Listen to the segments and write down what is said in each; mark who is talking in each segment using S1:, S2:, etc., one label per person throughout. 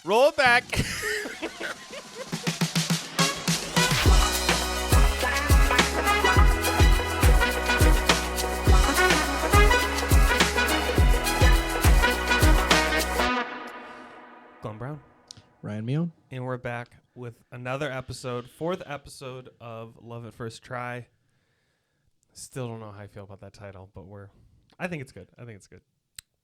S1: Roll it back. Glenn Brown.
S2: Ryan Meon.
S1: And we're back with another episode, fourth episode of Love at First Try. Still don't know how I feel about that title, but I think it's good.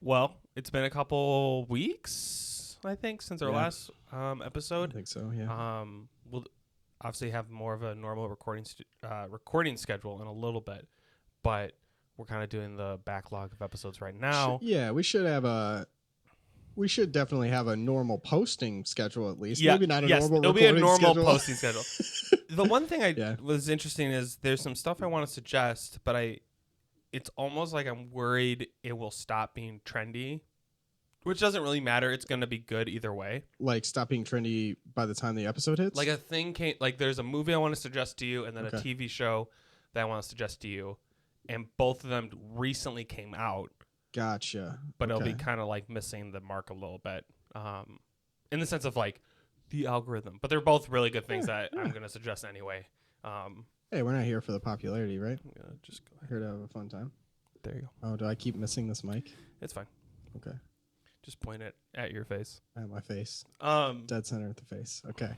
S1: Well, it's been a couple weeks, I think, since our last episode.
S2: I think so, yeah.
S1: We'll obviously have more of a normal recording schedule in a little bit, but we're kind of doing the backlog of episodes right now.
S2: We should definitely have a normal posting schedule at least.
S1: Yeah,
S2: Maybe not a
S1: it'll
S2: normal recording
S1: be a normal
S2: schedule.
S1: posting schedule. The one thing was interesting is there's some stuff I want to suggest, but it's almost like I'm worried it will stop being trendy, which doesn't really matter. It's going to be good either way.
S2: Like stop being trendy by the time the episode hits?
S1: Like a thing there's a movie I want to suggest to you and then a TV show that I want to suggest to you. And both of them recently came out.
S2: Gotcha.
S1: But it'll be kind of like missing the mark a little bit, in the sense of like the algorithm. But they're both really good things that I'm going to suggest anyway.
S2: Hey, we're not here for the popularity, right?
S1: Yeah, just go ahead.
S2: Here to have a fun time.
S1: There you go.
S2: Oh, do I keep missing this mic?
S1: It's fine.
S2: Okay.
S1: Just point it at your face.
S2: At my face. Dead center at the face. Okay.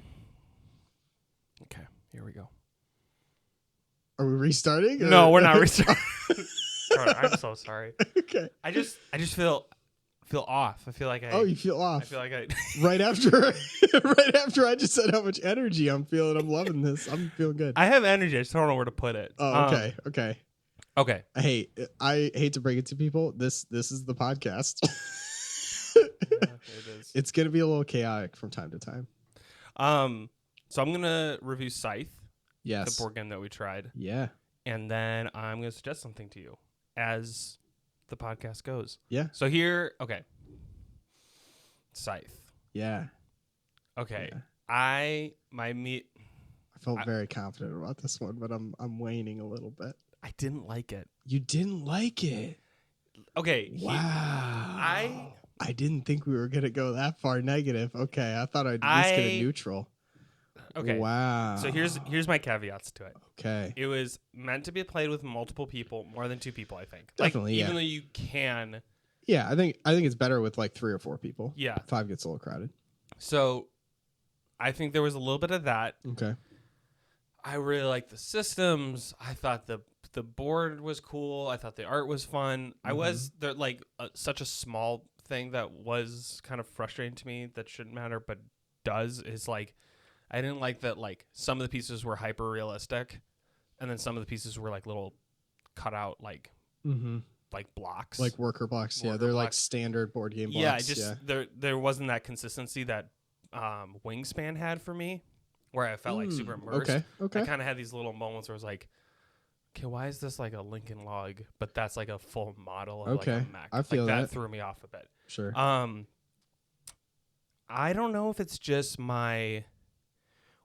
S1: Okay. Here we go.
S2: Are we restarting?
S1: No, we're not restarting. I'm so sorry.
S2: Okay.
S1: I just feel off. I feel like
S2: you feel off.
S1: I feel like
S2: right after I just said how much energy I'm feeling. I'm loving this. I'm feeling good.
S1: I have energy. I just don't know where to put it.
S2: Oh, okay.
S1: Okay.
S2: I hate to break it to people. This is the podcast.
S1: It is.
S2: It's gonna be a little chaotic from time to time.
S1: So I'm gonna review Scythe.
S2: Yes.
S1: The board game that we tried.
S2: Yeah.
S1: And then I'm gonna suggest something to you as the podcast goes.
S2: Yeah.
S1: So here, okay. Scythe.
S2: Yeah.
S1: Okay.
S2: Yeah.
S1: I
S2: felt very confident about this one, but I'm waning a little bit.
S1: I didn't like it.
S2: You didn't like it?
S1: Okay.
S2: Wow. I didn't think we were gonna go that far negative. Okay, I thought I'd at least get a neutral.
S1: Okay.
S2: Wow.
S1: So here's my caveats to it.
S2: Okay.
S1: It was meant to be played with multiple people, more than 2 people, I think.
S2: Definitely,
S1: even though you can.
S2: Yeah, I think it's better with like 3 or 4 people.
S1: Yeah.
S2: 5 gets a little crowded.
S1: So I think there was a little bit of that.
S2: Okay.
S1: I really liked the systems. I thought the board was cool. I thought the art was fun. I was there such a small thing that was kind of frustrating to me that shouldn't matter but does is like I didn't like that like some of the pieces were hyper realistic and then some of the pieces were like little cut out like like blocks.
S2: Like worker blocks. Yeah, they're like standard board game blocks.
S1: There wasn't that consistency that Wingspan had for me where I felt like super immersed.
S2: Okay.
S1: I kind of had these little moments where I was like, okay, why is this like a Lincoln log, but that's like a full model of like a mech?
S2: I feel
S1: that threw me off a bit.
S2: Sure.
S1: I don't know if it's just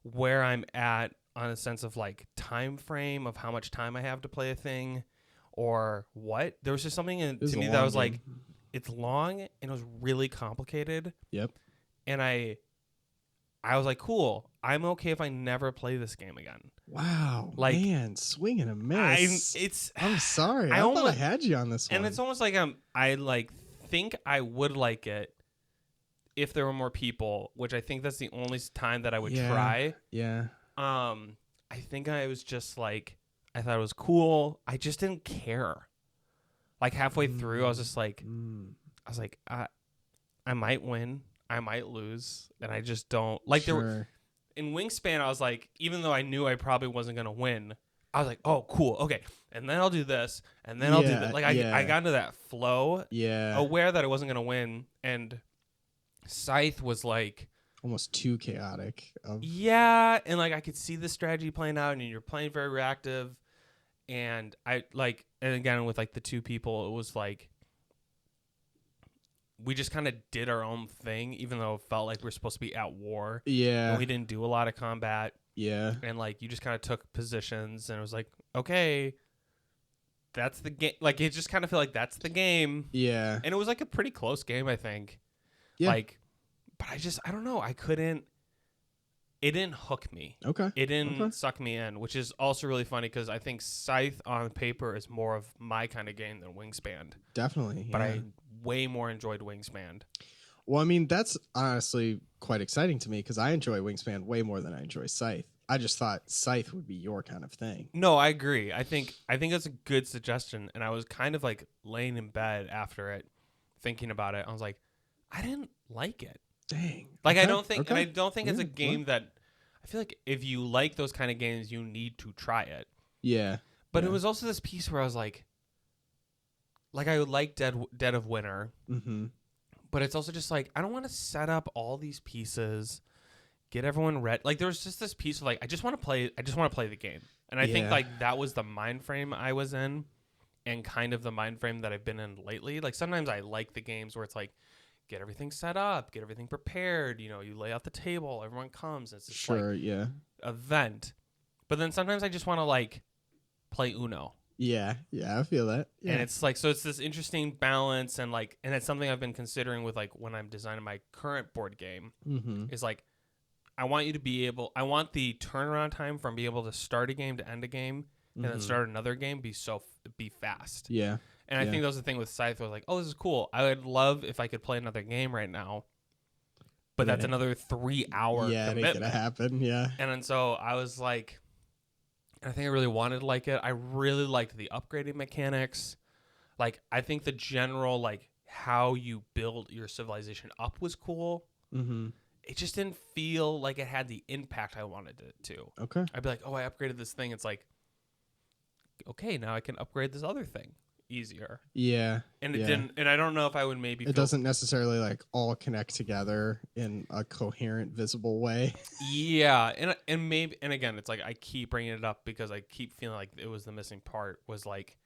S1: where I'm at on a sense of like time frame of how much time I have to play a thing or what. There was just something to me that was like, it's long and it was really complicated.
S2: Yep.
S1: And I was like, cool. I'm okay if I never play this game again.
S2: Wow,
S1: like,
S2: man, swing and a miss. I'm sorry. I thought I had you on this one.
S1: And it's almost like I like think I would like it if there were more people, which I think that's the only time that I would try.
S2: Yeah.
S1: I think I was just like, I thought it was cool. I just didn't care. Like halfway through, I was just like, I might win. I might lose, and I just don't like.
S2: Sure.
S1: In Wingspan, I was like, even though I knew I probably wasn't gonna win, I was like, oh, cool, okay, and then I'll do this, and then I'll do that. Like I got into that flow, aware that I wasn't gonna win, and Scythe was like
S2: almost too chaotic.
S1: And like I could see the strategy playing out, and you're playing very reactive, and and again with like the 2 people, it was like. We just kind of did our own thing, even though it felt like we were supposed to be at war.
S2: Yeah.
S1: And we didn't do a lot of combat.
S2: Yeah.
S1: And, like, you just kind of took positions, and it was like, okay, that's the game. Like, it just kind of felt like that's the game.
S2: Yeah.
S1: And it was, like, a pretty close game, I think.
S2: Yeah.
S1: Like, but I don't know. I couldn't. It didn't hook me.
S2: Okay.
S1: It didn't suck me in, which is also really funny because I think Scythe on paper is more of my kind of game than Wingspan.
S2: Definitely. Yeah.
S1: But I way more enjoyed Wingspan.
S2: Well, I mean, that's honestly quite exciting to me because I enjoy Wingspan way more than I enjoy Scythe. I just thought Scythe would be your kind of thing.
S1: No, I agree. I think that's a good suggestion. And I was kind of like laying in bed after it, thinking about it. I was like, I didn't like it.
S2: Dang.
S1: Like
S2: okay.
S1: I don't think,
S2: okay.
S1: and I don't think it's a game that I feel like if you like those kind of games, you need to try it.
S2: Yeah.
S1: But it was also this piece where I was like I would like Dead of Winter, but it's also just like I don't want to set up all these pieces, get everyone ready. Like there was just this piece of like I just want to play the game, and I think like that was the mind frame I was in, and kind of the mind frame that I've been in lately. Like sometimes I like the games where it's like, get everything set up, get everything prepared. You know, you lay out the table, everyone comes. It's just event. But then sometimes I just want to like play Uno.
S2: Yeah, I feel that. Yeah.
S1: And it's like so it's this interesting balance and it's something I've been considering with like when I'm designing my current board game is like I want the turnaround time from being able to start a game to end a game and then start another game be fast.
S2: Yeah.
S1: And I think that was the thing with Scythe. I was like, oh, this is cool. I would love if I could play another game right now. But that's another 3 hour commitment.
S2: Yeah, it ain't going to happen. Yeah.
S1: And then so I was like, I think I really wanted to like it. I really liked the upgrading mechanics. Like, I think the general, like, how you build your civilization up was cool. It just didn't feel like it had the impact I wanted it to.
S2: Okay.
S1: I'd be like, oh, I upgraded this thing. It's like, okay, now I can upgrade this other thing easier.
S2: Yeah.
S1: And it didn't, and I don't know if I would maybe
S2: it doesn't necessarily like all connect together in a coherent, visible way.
S1: Yeah. And maybe, and again, it's like I keep bringing it up because I keep feeling like it was the missing part was like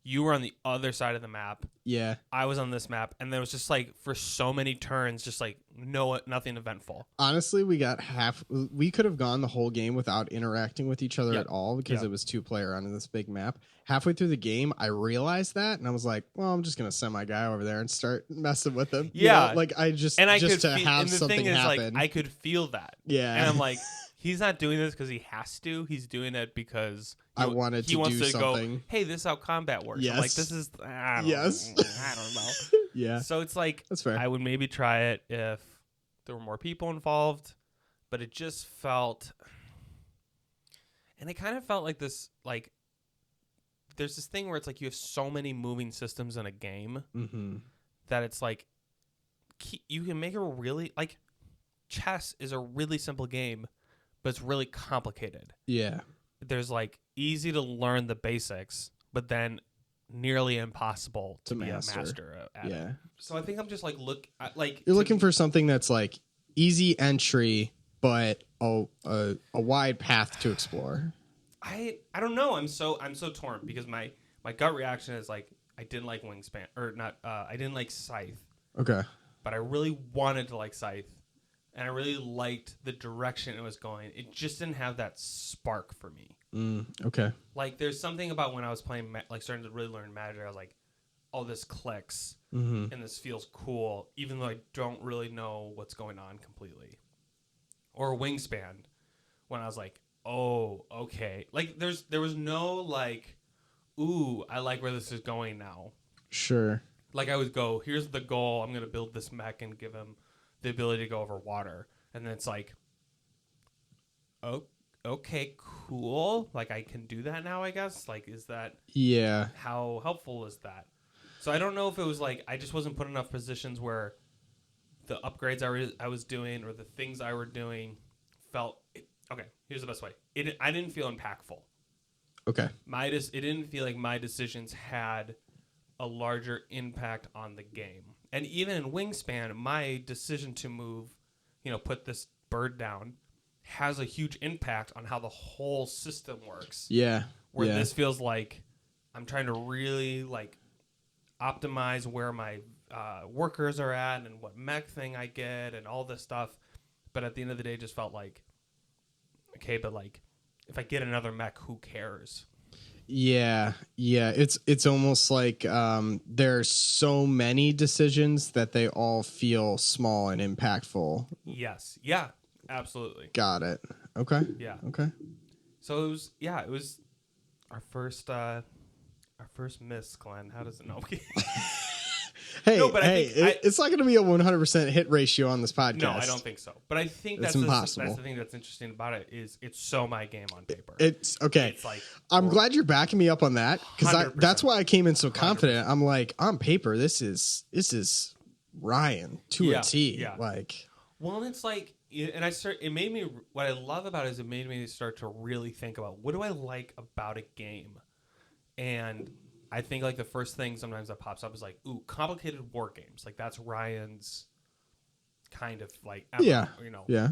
S1: you were on the other side of the map.
S2: Yeah.
S1: I was on this map, and there was just like for so many turns, just like nothing eventful.
S2: Honestly, we could have gone the whole game without interacting with each other at all because it was 2-player on this big map. Halfway through the game, I realized that, and I was like, "Well, I'm just gonna send my guy over there and start messing with him."
S1: Yeah,
S2: you know? Like I just
S1: and I
S2: just
S1: could
S2: to have something happen.
S1: Like I could feel that.
S2: Yeah,
S1: and I'm like, he's not doing this because he has to. He's doing it because
S2: I wanted to do something.
S1: Go, hey, this is how combat works.
S2: Yes.
S1: I'm like, this is. I don't know.
S2: Yeah.
S1: So it's like
S2: that's fair.
S1: I would maybe try it if there were more people involved, but it just felt, and it kind of felt like this, like there's this thing where it's like you have so many moving systems in a game that it's like you can make a really like chess is a really simple game, but it's really complicated.
S2: Yeah.
S1: There's like easy to learn the basics, but then nearly impossible to be a master at it. So I think I'm just like you're
S2: looking for something that's like easy entry but a wide path to explore.
S1: I don't know. I'm so torn because my gut reaction is like I didn't like Wingspan or not I didn't like Scythe.
S2: Okay.
S1: But I really wanted to like Scythe. And I really liked the direction it was going. It just didn't have that spark for me.
S2: Okay.
S1: Like, there's something about when I was playing, like, starting to really learn Magic, I was like, oh, this clicks, and this feels cool, even though I don't really know what's going on completely. Or Wingspan, when I was like, oh, okay. Like, there was no, like, ooh, I like where this is going now.
S2: Sure.
S1: Like, I would go, here's the goal, I'm going to build this mech and give him the ability to go over water, and then it's like, oh, okay, cool. Like I can do that now, I guess. Like, is that?
S2: Yeah.
S1: How helpful is that? So I don't know if it was like I just wasn't put in enough positions where the upgrades I was doing or the things I were doing felt okay. Here's the best way. I didn't feel impactful.
S2: Okay.
S1: It didn't feel like my decisions had a larger impact on the game. And even in Wingspan, my decision to move, put this bird down, has a huge impact on how the whole system works.
S2: Yeah.
S1: Where this feels like I'm trying to really like optimize where my workers are at and what mech thing I get and all this stuff. But at the end of the day, it just felt like, okay, but like if I get another mech, who cares?
S2: Yeah, it's almost like there's so many decisions that they all feel small and impactful.
S1: Yes. Yeah. Absolutely.
S2: Got it. Okay.
S1: Yeah.
S2: Okay.
S1: So it was our first miss, Glenn. How does it know?
S2: Hey,
S1: No, but
S2: it's not going to be a 100% hit ratio on this podcast.
S1: No, I don't think so. But I think
S2: It's
S1: that's
S2: impossible.
S1: That's the thing that's interesting about it is it's so my game on paper.
S2: It's okay.
S1: It's like
S2: I'm glad you're backing me up on that because
S1: 100%.
S2: that's why I came in so confident. I'm like, on paper, this is Ryan to a T.
S1: Yeah.
S2: Like,
S1: well, and it's like, and it made me. What I love about it is it made me start to really think about what do I like about a game, and I think like the first thing sometimes that pops up is like, ooh, complicated war games. Like that's Ryan's kind of like,
S2: yeah,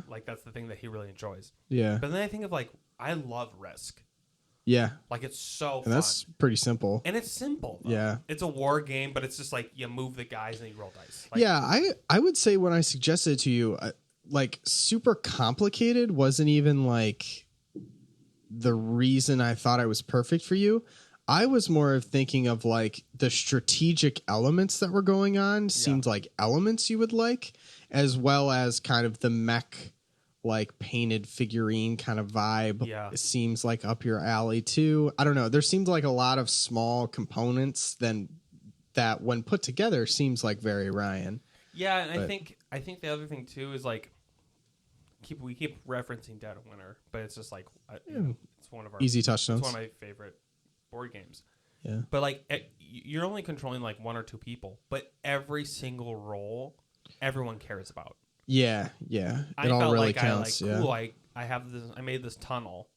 S1: like that's the thing that he really enjoys.
S2: Yeah.
S1: But then I think of like, I love Risk.
S2: Yeah.
S1: Like it's so
S2: and
S1: fun.
S2: That's pretty simple.
S1: And it's simple. Though.
S2: Yeah.
S1: It's a war game, but it's just like you move the guys and you roll dice. Like,
S2: yeah, I would say when I suggested it to you, like super complicated wasn't even like the reason I thought I was perfect for you. I was more of thinking of like the strategic elements that were going on seemed like elements you would like, as well as kind of the mech, like painted figurine kind of vibe.
S1: Yeah.
S2: It seems like up your alley too. I don't know. There seemed like a lot of small components then that when put together seems like very Ryan.
S1: Yeah, and I think the other thing too is like we keep referencing Dead of Winter, but it's just like it's one of our
S2: easy touchdowns.
S1: It's one of my favorite board games.
S2: Yeah.
S1: But like you're only controlling like one or two people, but every single roll everyone cares about.
S2: Yeah. It all really counts.
S1: Cool, I have this. I made this tunnel.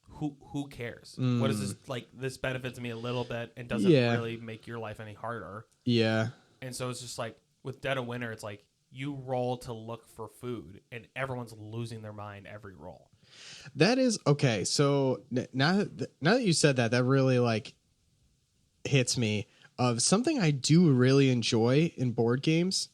S1: Who cares? What is this like? This benefits me a little bit and doesn't really make your life any harder.
S2: Yeah.
S1: And so it's just like with Dead of Winter, it's like you roll to look for food, and everyone's losing their mind every roll.
S2: That is okay. So now that you said that, that really like hits me of something I do really enjoy in board games,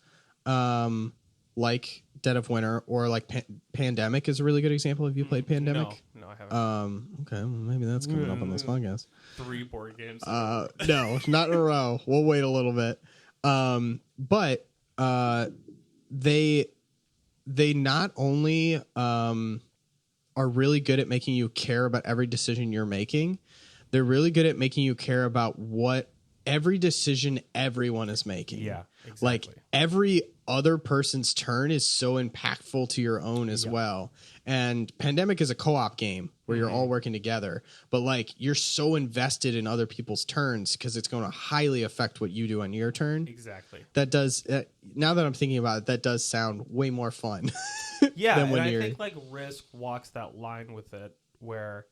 S2: like Dead of Winter or like Pandemic is a really good example. Have you played Pandemic?
S1: No, I haven't.
S2: Okay, well, maybe that's coming up on this podcast.
S1: 3 board games.
S2: No, not in a row. We'll wait a little bit. But they not only are really good at making you care about every decision you're making, they're really good at making you care about what every decision everyone is making.
S1: Yeah, exactly.
S2: Like every other person's turn is so impactful to your own as well. And Pandemic is a co-op game where you're all working together, but like you're so invested in other people's turns because it's going to highly affect what you do on your turn.
S1: Exactly.
S2: That does. Now that I'm thinking about it, that does sound way more fun.
S1: Yeah,
S2: than when
S1: and I think like Risk walks that line with it where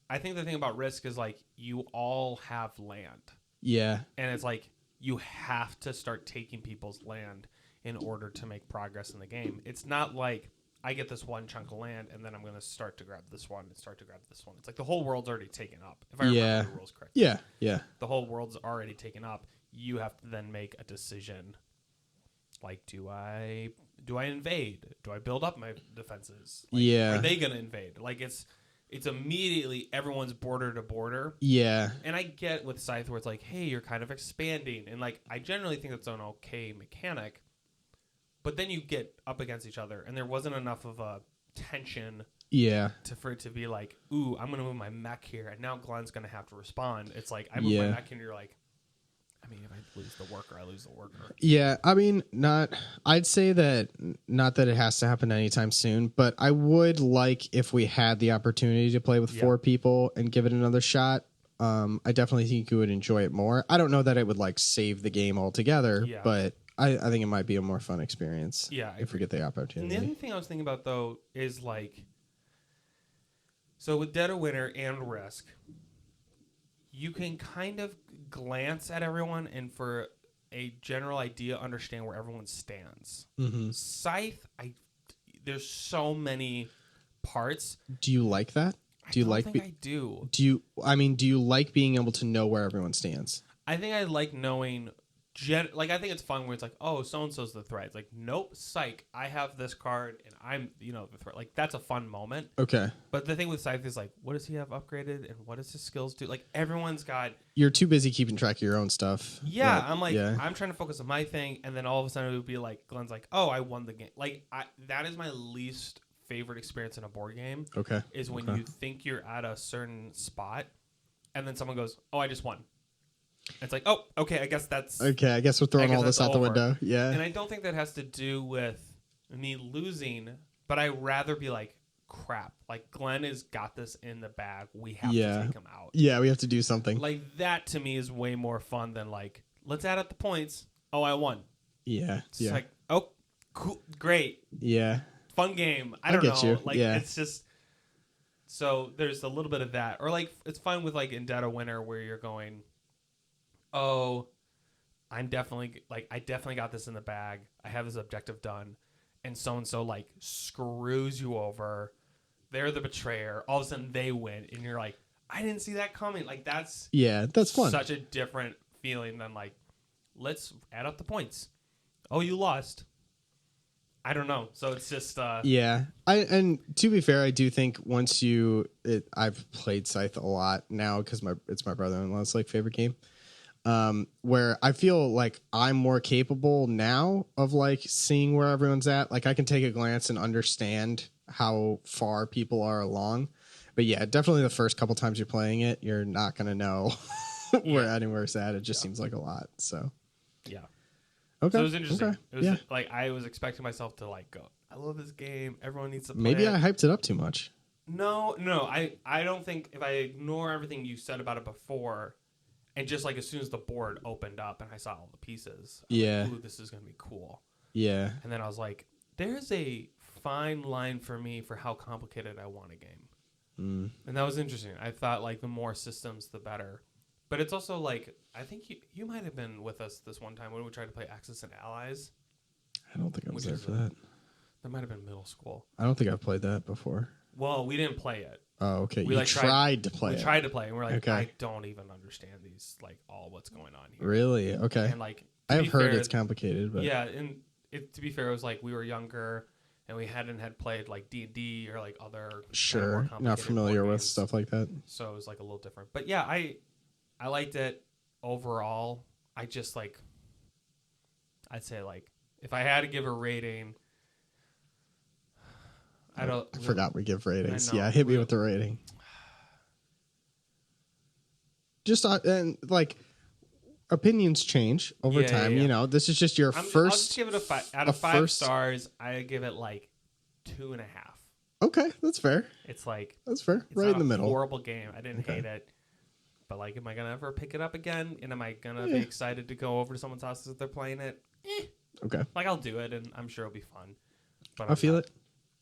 S1: I think the thing about Risk is like you all have land.
S2: Yeah.
S1: And it's like you have to start taking people's land in order to make progress in the game. It's not like I get this one chunk of land and then I'm going to start to grab this one and start to grab this one. It's like the whole world's already taken up. If I remember the rules correctly.
S2: Yeah.
S1: The whole world's already taken up. You have to then make a decision. Like, do I invade? Do I build up my defenses? Like, are they going to invade? Like it's immediately everyone's border to border.
S2: Yeah.
S1: And I get with Scythe where it's like, hey, you're kind of expanding. And like, I generally think that's an okay mechanic. But then you get up against each other, and there wasn't enough of a tension for it to be like, ooh, I'm going to move my mech here, and now Glenn's going to have to respond. It's like, I move my mech, and you're like, I mean, if I lose the worker, I lose the worker.
S2: Yeah, I mean, I'd say that, not that it has to happen anytime soon, but I would like if we had the opportunity to play with 4 people and give it another shot. I definitely think you would enjoy it more. I don't know that it would like save the game altogether, but I think it might be a more fun experience.
S1: Yeah,
S2: if we get the opportunity.
S1: And the other thing I was thinking about though is like, so with Dead of Winter and Risk, you can kind of glance at everyone and for a general idea understand where everyone stands. Scythe, there's so many parts.
S2: Do you like that?
S1: I do.
S2: Do you like being able to know where everyone stands?
S1: I think I like knowing like I think it's fun where it's like, oh, so and so's the threat. It's like, nope, psych. I have this card and I'm the threat. Like that's a fun moment.
S2: Okay.
S1: But the thing with Scythe is like, what does he have upgraded and what does his skills do? Like everyone's got.
S2: You're too busy keeping track of your own stuff.
S1: Yeah, I'm like, I'm trying to focus on my thing, and then all of a sudden it would be like, Glenn's like, oh, I won the game. Like that is my least favorite experience in a board game.
S2: Okay.
S1: Is when you think you're at a certain spot, and then someone goes, oh, I just won. It's like, oh, okay, I guess that's...
S2: Okay, I guess we're throwing all this out the window. Yeah.
S1: And I don't think that has to do with me losing, but I rather be like, crap, like Glenn has got this in the bag. We have to take him out.
S2: Yeah, we have to do something.
S1: Like that to me is way more fun than like, let's add up the points. Oh, I won.
S2: Yeah.
S1: It's like, oh, cool, great.
S2: Yeah.
S1: Fun game. I don't know.
S2: You.
S1: Like, it's just... So there's a little bit of that. Or like, it's fun with like in Dead of Winter where you're going... Oh, I definitely got this in the bag. I have this objective done. And so like screws you over. They're the betrayer. All of a sudden they win. And you're like, I didn't see that coming. Like that's
S2: fun.
S1: Such a different feeling than like, let's add up the points. Oh, you lost. I don't know. So it's just
S2: and to be fair, I do think once I've played Scythe a lot now because it's my brother-in-law's like favorite game. Where I feel like I'm more capable now of like seeing where everyone's at. Like I can take a glance and understand how far people are along. But yeah, definitely the first couple times you're playing it, you're not going to know where anywhere's at. It just seems like a lot. So yeah. Okay.
S1: So it was interesting.
S2: Okay.
S1: It was like I was expecting myself to like go, I love this game. Everyone needs to play
S2: Maybe
S1: it.
S2: I hyped it up too much.
S1: No. I don't think if I ignore everything you said about it before. And just like as soon as the board opened up and I saw all the pieces, I was like, ooh, this is going to be cool.
S2: Yeah.
S1: And then I was like, there's a fine line for me for how complicated I want a game. And that was interesting. I thought like the more systems, the better. But it's also like, I think you might have been with us this one time when we tried to play Axis and Allies.
S2: I don't think I was there for that.
S1: That might have been middle school.
S2: I don't think I've played that before.
S1: Well, we didn't play it.
S2: Oh, okay.
S1: We
S2: tried to play it.
S1: We tried to play, and we're like, I don't even understand these, like, all what's going on here.
S2: Really? Okay.
S1: And, like,
S2: I've heard it's complicated, but...
S1: Yeah, and to be fair, it was like we were younger, and we hadn't played, like, D&D or, like, other...
S2: Sure. Not familiar with stuff like that.
S1: So it was, like, a little different. But, yeah, I liked it overall. I just, like... I'd say, like, if I had to give a rating...
S2: I forgot we give ratings. Yeah, hit me with the rating. Just and like opinions change over time. Yeah. You know, this is just your first. I'll
S1: just give it a 5 out of 5 stars. I give it like 2.5.
S2: Okay, that's fair.
S1: It's like
S2: that's fair. Right in the middle.
S1: Horrible game. I didn't hate it, but like, am I gonna ever pick it up again? And am I gonna be excited to go over to someone's house if they're playing it?
S2: Okay.
S1: Like I'll do it, and I'm sure it'll be fun. But
S2: I feel it.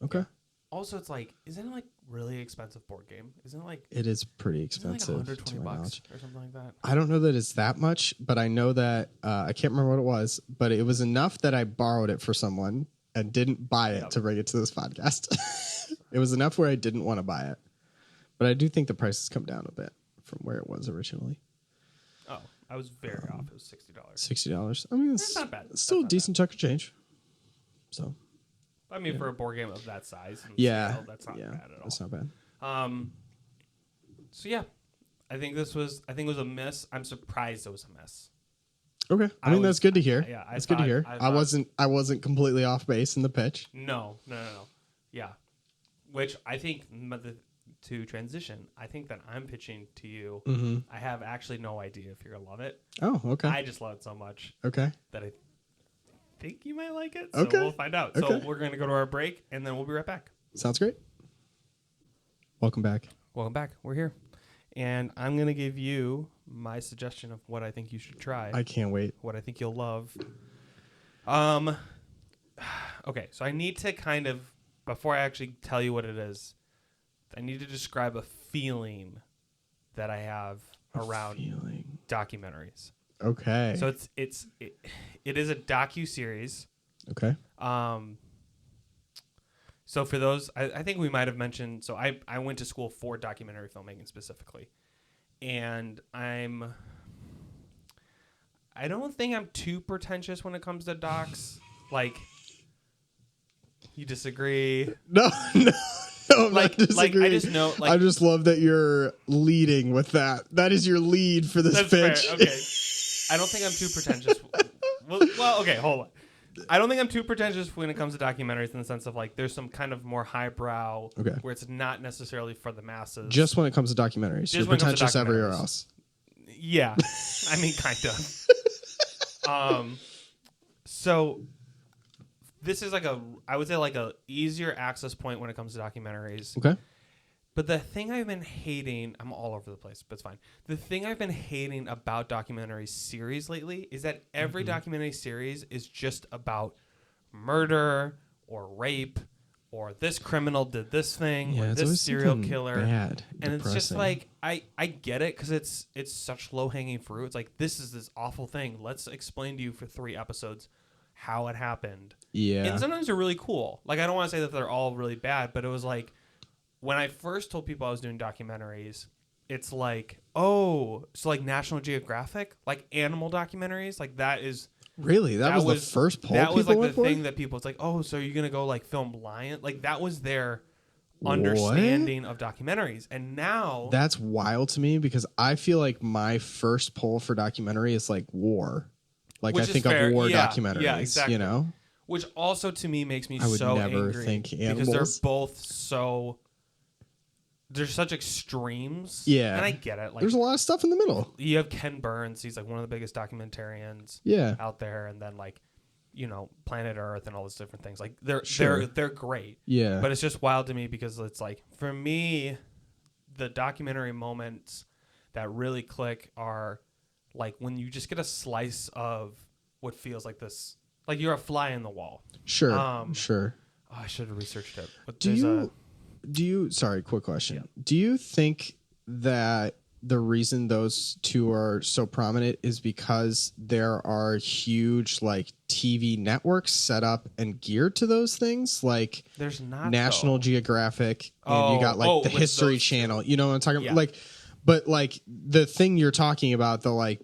S2: Okay.
S1: Also, it's like, isn't it like really expensive board game? Isn't it like
S2: it is pretty expensive?
S1: Like $120 or something like that.
S2: I don't know that it's that much, but I know that I can't remember what it was, but it was enough that I borrowed it for someone and didn't buy it to bring it to this podcast. It was enough where I didn't want to buy it, but I do think the price has come down a bit from where it was originally.
S1: Oh, I was very off. It was $60.
S2: $60. I mean, it's not bad. It's still a decent chunk of change. So.
S1: I mean, for a board game of that size,
S2: scale,
S1: that's not bad at all.
S2: That's not bad.
S1: So yeah, I think it was a miss. I'm surprised it was a miss.
S2: Okay, I mean that's good to hear.
S1: Yeah,
S2: that's good to hear. I wasn't completely off base in the pitch.
S1: No. Yeah, which I think to transition, I think that I'm pitching to you. Mm-hmm. I have actually no idea if you're gonna love it.
S2: Oh, okay.
S1: I just love it so much.
S2: Okay.
S1: That I think you might like it. So we'll find out. Okay. So we're going to go to our break, and then we'll be right back.
S2: Sounds great. Welcome back.
S1: We're here. And I'm going to give you my suggestion of what I think you should try.
S2: I can't wait.
S1: What I think you'll love. Okay, so I need to kind of, before I actually tell you what it is, I need to describe a feeling that I have around documentaries.
S2: Okay.
S1: So it is a docu-series.
S2: Okay.
S1: So for those, I think we might have mentioned, so I went to school for documentary filmmaking specifically. And I don't think I'm too pretentious when it comes to docs. Like, you disagree?
S2: No, no. No, I'm
S1: Like,
S2: not disagreeing.
S1: I just know. Like,
S2: I just love that you're leading with that. That is your lead for this
S1: that's
S2: pitch.
S1: fair. Okay. I don't think I'm too pretentious. Well, okay, hold on. I don't think I'm too pretentious when it comes to documentaries in the sense of like there's some kind of more highbrow where it's not necessarily for the masses.
S2: Just when it comes to documentaries. You're pretentious everywhere else.
S1: Yeah. I mean, kind of. So this is like I would say like a easier access point when it comes to documentaries.
S2: Okay.
S1: But the thing I've been hating, I'm all over the place, but it's fine. The thing I've been hating about documentary series lately is that every documentary series is just about murder or rape or this criminal did this thing or this serial killer.
S2: Bad,
S1: and
S2: depressing.
S1: It's just like, I get it because it's such low-hanging fruit. It's like, this is this awful thing. Let's explain to you for 3 episodes how it happened.
S2: Yeah.
S1: And sometimes they're really cool. Like, I don't want to say that they're all really bad, but it was like, when I first told people I was doing documentaries, it's like, oh, so like National Geographic, like animal documentaries, like that is
S2: really that was the first poll.
S1: That was like the
S2: for?
S1: thing that people. It's like, oh, so you're gonna go like film lion? Like that was their understanding of documentaries, and now
S2: that's wild to me because I feel like my first poll for documentary is like war. Like I think of war documentaries,
S1: exactly.
S2: You know,
S1: which also to me makes me
S2: I would
S1: so
S2: never
S1: angry
S2: think animals.
S1: because they're both so. There's such extremes.
S2: Yeah.
S1: And I get it. Like,
S2: there's a lot of stuff in the middle.
S1: You have Ken Burns. He's like one of the biggest documentarians out there. And then like, you know, Planet Earth and all those different things. Like they're great.
S2: Yeah.
S1: But it's just wild to me because it's like, for me, the documentary moments that really click are like when you just get a slice of what feels like this, like you're a fly in the wall.
S2: Sure. Sure.
S1: Oh, I should have researched it. But
S2: sorry, quick question.
S1: Yeah.
S2: Do you think that the reason those two are so prominent is because there are huge like TV networks set up and geared to those things? Like
S1: there's not
S2: National Geographic and you got like the History Channel. You know what I'm talking about? Like, but like the thing you're talking about, the like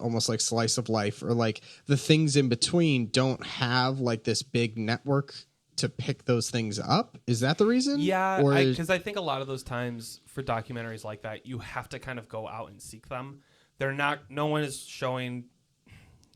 S2: almost like slice of life or like the things in between don't have like this big network to pick those things up. Is that the reason?
S1: Yeah, because I think a lot of those times for documentaries like that, you have to kind of go out and seek them. No one is showing,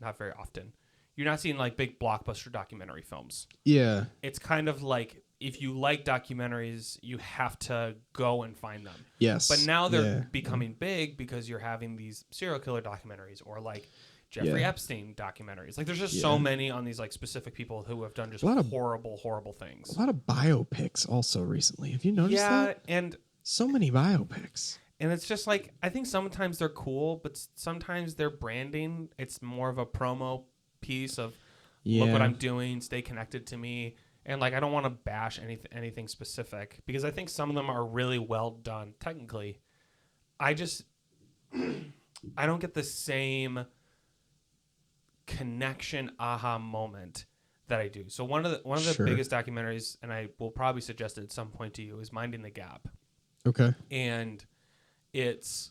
S1: not very often. You're not seeing like big blockbuster documentary films.
S2: Yeah.
S1: It's kind of like, if you like documentaries, you have to go and find them.
S2: Yes.
S1: But now they're becoming big because you're having these serial killer documentaries or like Jeffrey Epstein documentaries. Like there's just so many on these like specific people who have done just horrible things.
S2: A lot of biopics also recently. Have you noticed that?
S1: Yeah, and
S2: so many biopics.
S1: And it's just like, I think sometimes they're cool, but sometimes their branding, it's more of a promo piece of look what I'm doing, stay connected to me. And like I don't want to bash anything specific because I think some of them are really well done technically. I don't get the same connection aha moment that I do. So one of the biggest documentaries, and I will probably suggest it at some point to you, is Minding the Gap.
S2: Okay.
S1: And this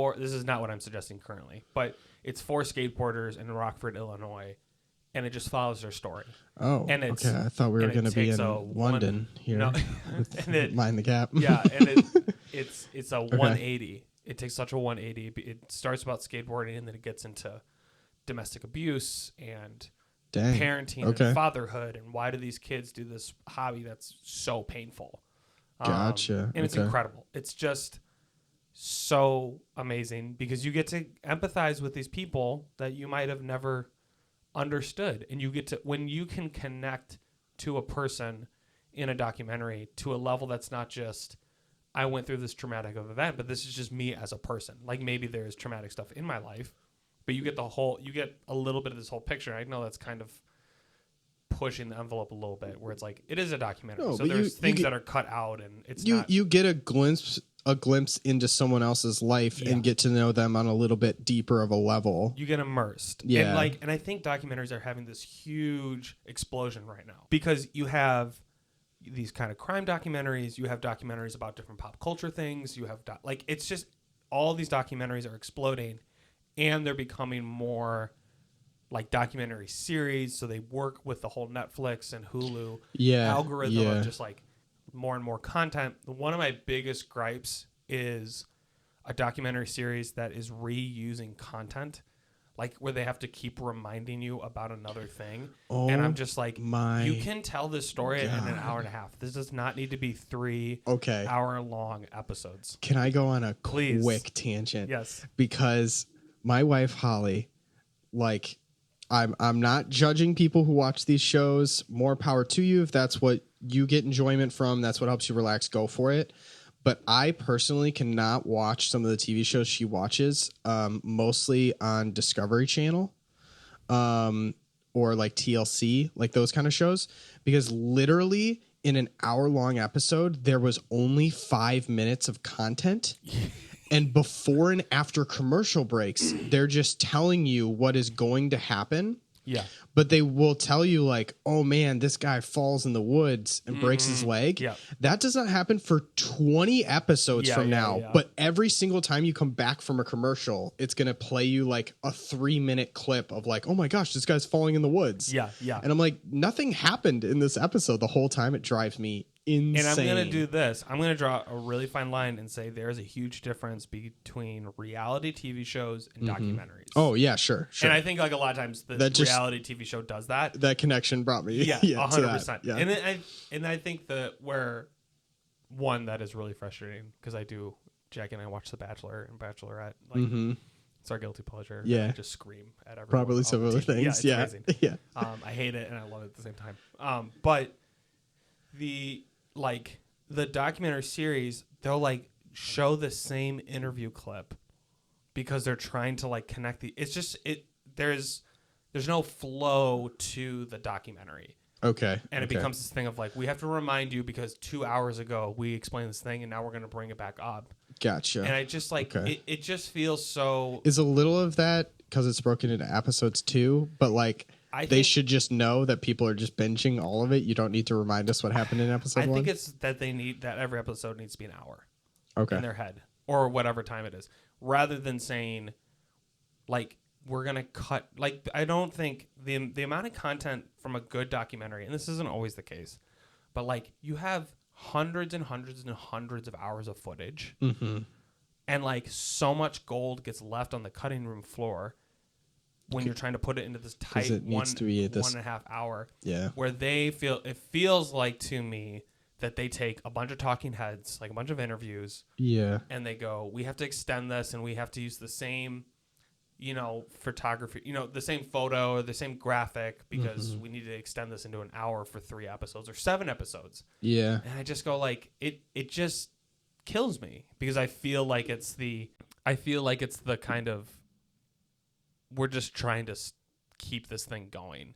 S1: is not what I'm suggesting currently, but it's 4 skateboarders in Rockford, Illinois, and it just follows their story.
S2: Oh, and okay. I thought we were going to be in London here. No, Mind the Gap.
S1: Yeah, and it's a 180. It takes such a 180. It starts about skateboarding, and then it gets into domestic abuse and parenting and fatherhood, and why do these kids do this hobby that's so painful?
S2: Gotcha.
S1: And it's incredible. It's just so amazing because you get to empathize with these people that you might have never understood, and you get to, when you can connect to a person in a documentary to a level that's not just I went through this traumatic of event, but this is just me as a person. Like maybe there's traumatic stuff in my life, but you get a little bit of this whole picture. I know that's kind of pushing the envelope a little bit, where it's like it is a documentary, so there's things that are cut out, and it's
S2: you get a glimpse into someone else's life and get to know them on a little bit deeper of a level.
S1: You get immersed. And I think documentaries are having this huge explosion right now because you have these kind of crime documentaries, you have documentaries about different pop culture things, you have it's just all these documentaries are exploding, and they're becoming more like documentary series. So they work with the whole Netflix and Hulu algorithm of just like more and more content. One of my biggest gripes is a documentary series that is reusing content, like where they have to keep reminding you about another thing. And I'm just like, you can tell this story in an hour and a half. This does not need to be 3 hour-long episodes.
S2: Can I go on a quick tangent?
S1: Yes.
S2: Because my wife, Holly, like, I'm not judging people who watch these shows. More power to you. If that's what you get enjoyment from, that's what helps you relax, go for it. But I personally cannot watch some of the TV shows she watches, mostly on Discovery Channel or like TLC, like those kind of shows, because literally in an hour-long episode, there was only 5 minutes of content. And before and after commercial breaks, they're just telling you what is going to happen.
S1: Yeah.
S2: But they will tell you like, oh man, this guy falls in the woods and breaks his leg.
S1: Yeah.
S2: That does not happen for 20 episodes from now. Yeah. But every single time you come back from a commercial, it's going to play you like a 3-minute clip of like, oh my gosh, this guy's falling in the woods.
S1: Yeah. Yeah.
S2: And I'm like, nothing happened in this episode the whole time. It drives me insane.
S1: And I'm going to do this. I'm going to draw a really fine line and say there's a huge difference between reality TV shows and documentaries.
S2: Oh, yeah, sure.
S1: And I think like a lot of times the reality TV show does that.
S2: That connection brought me
S1: 100%.
S2: Yeah.
S1: And I think where one that is really frustrating, because I do, Jack and I watch The Bachelor and Bachelorette. Like, it's our guilty pleasure.
S2: Yeah.
S1: I just scream at everyone.
S2: Probably some other things. Yeah.
S1: It's amazing.
S2: Yeah.
S1: I hate it and I love it at the same time. But the documentary series, they'll like show the same interview clip because they're trying to like connect there's no flow to the documentary.
S2: Okay.
S1: And it becomes this thing of like, we have to remind you because 2 hours ago we explained this thing and now we're going to bring it back up.
S2: Gotcha.
S1: And I just like, it just feels so.
S2: Is a little of that because it's broken into episodes too, but like, they should just know that people are just binging all of it. You don't need to remind us what happened in episode 1.
S1: I think it's that that every episode needs to be an hour.
S2: Okay.
S1: In their head or whatever time it is, rather than saying like, we're going to cut. Like, I don't think the amount of content from a good documentary, and this isn't always the case, but like you have hundreds and hundreds and hundreds of hours of footage and like so much gold gets left on the cutting room floor when you're trying to put it into this tight 1.5 hour where it feels like to me that they take a bunch of talking heads, like a bunch of interviews, and they go, we have to extend this and we have to use the same, photography, the same photo or the same graphic because we need to extend this into an hour for 3 episodes or 7 episodes. Yeah. And I just go like, it just kills me because I feel like it's the kind of, we're just trying to keep this thing going.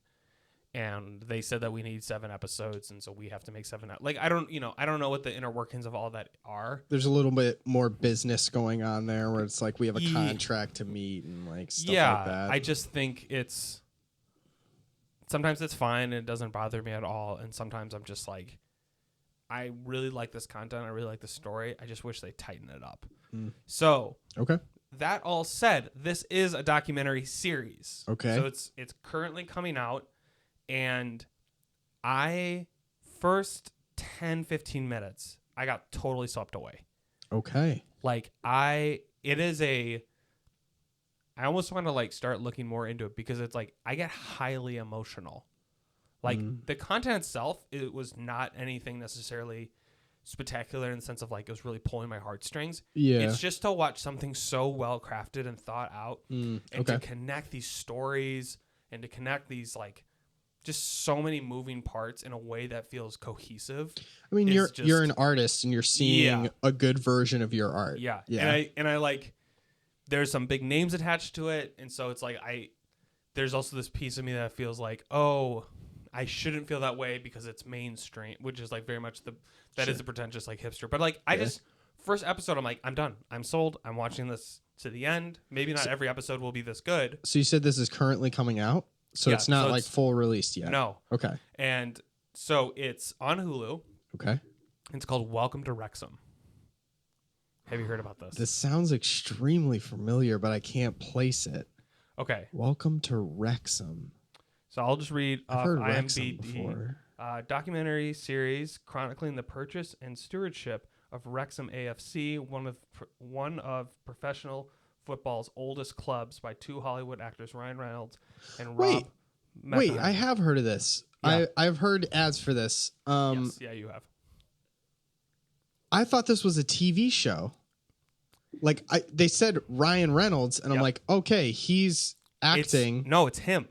S1: And they said that we need 7 episodes, and so we have to make 7. Like, I don't know what the inner workings of all that are.
S2: There's a little bit more business going on there where it's like we have a contract to meet and like stuff like that.
S1: I just think sometimes it's fine and it doesn't bother me at all. And sometimes I'm just like, I really like this content. I really like the story. I just wish they tighten it up. So, that all said, this is a documentary series.
S2: Okay.
S1: So it's currently coming out. And first 10, 15 minutes, I got totally swept away.
S2: Okay.
S1: Like I almost want to like start looking more into it because it's like, I get highly emotional. Like the content itself, it was not anything necessarily spectacular in the sense of like, it was really pulling my heartstrings.
S2: Yeah.
S1: It's just to watch something so well crafted and thought out and to connect these stories and to connect these like, just so many moving parts in a way that feels cohesive.
S2: I mean, you're an artist and you're seeing a good version of your art.
S1: Yeah. And I like, there's some big names attached to it. And so it's like, there's also this piece of me that feels like, oh, I shouldn't feel that way because it's mainstream, which is like very much is a pretentious like hipster. But like, first episode, I'm like, I'm done. I'm sold. I'm watching this to the end. Maybe not every episode will be this good.
S2: So you said this is currently coming out? So it's not like full released yet?
S1: No.
S2: Okay.
S1: And so it's on Hulu.
S2: Okay.
S1: It's called Welcome to Wrexham. Have you heard about this?
S2: This sounds extremely familiar, but I can't place it.
S1: Okay.
S2: Welcome to Wrexham.
S1: So I'll just read
S2: I've
S1: off
S2: heard Wrexham
S1: IMDb.
S2: before.
S1: Documentary series chronicling the purchase and stewardship of Wrexham AFC, one of professional football's oldest clubs, by two Hollywood actors, Ryan Reynolds and Rob.
S2: Wait, I have heard of this.
S1: Yeah.
S2: I've heard ads for this.
S1: Yes, yeah, you have.
S2: I thought this was a TV show. Like they said Ryan Reynolds, and I'm like, okay, he's acting.
S1: It's him.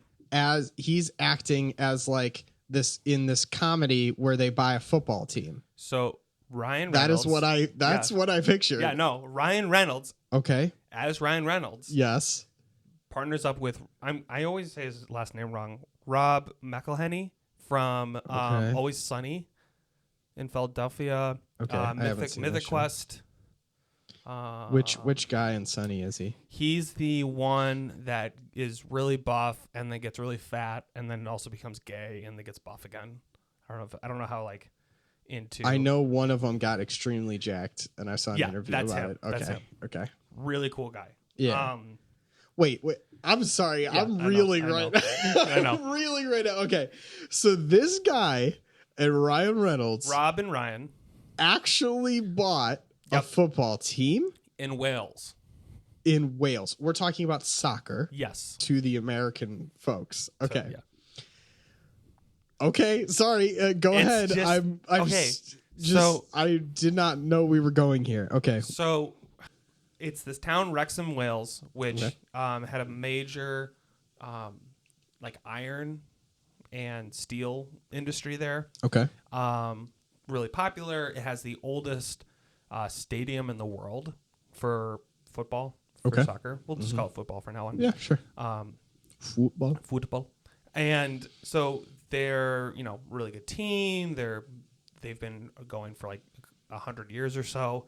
S2: He's acting as like this in this comedy where they buy a football team.
S1: So Ryan Reynolds.
S2: That's what I pictured.
S1: Yeah, no, Ryan Reynolds.
S2: Okay.
S1: As Ryan Reynolds.
S2: Yes.
S1: Partners up with I always say his last name wrong. Rob McElhenney from Always Sunny in Philadelphia.
S2: Okay.
S1: Mythic Quest.
S2: Which guy in Sunny is he?
S1: He's the one that is really buff and then gets really fat and then also becomes gay and then gets buff again. I don't know how like into.
S2: I know one of them got extremely jacked, and I saw an interview about it. Okay.
S1: That's him.
S2: Okay.
S1: Really cool guy.
S2: Yeah. Wait. I'm sorry.
S1: Yeah,
S2: I'm reeling right now.
S1: I know.
S2: I'm reeling right now. Okay. So this guy and Ryan Reynolds,
S1: Rob and Ryan,
S2: actually bought a football team
S1: in Wales.
S2: In Wales. We're talking about soccer.
S1: Yes.
S2: To the American folks. Okay.
S1: So, yeah.
S2: Okay. Sorry. Go ahead. I'm
S1: okay.
S2: I did not know we were going here. Okay.
S1: So it's this town, Wrexham, Wales, which had a major like iron and steel industry there.
S2: Okay.
S1: Really popular. It has the oldest stadium in the world for football, for soccer. We'll just call it football for now on.
S2: Yeah, sure.
S1: Football. And so they're, really good team. They've been going for like 100 years or so.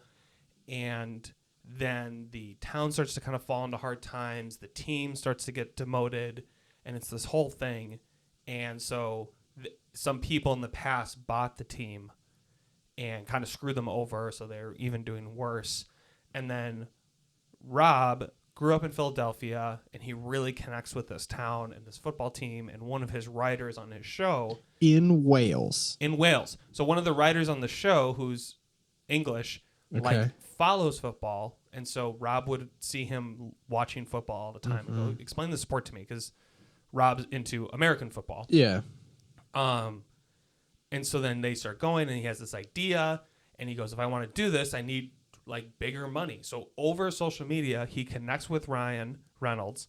S1: And then the town starts to kind of fall into hard times. The team starts to get demoted, and it's this whole thing. And so some people in the past bought the team and kind of screwed them over, so they're even doing worse. And then Rob grew up in Philadelphia, and he really connects with this town and this football team, and one of his writers on his show...
S2: In Wales.
S1: So one of the writers on the show, who's English, follows football, and so Rob would see him watching football all the time and go, explain the sport to me, because Rob's into American football.
S2: Yeah.
S1: And so then they start going, and he has this idea, and he goes, if I want to do this, I need like bigger money. So over social media, he connects with Ryan Reynolds,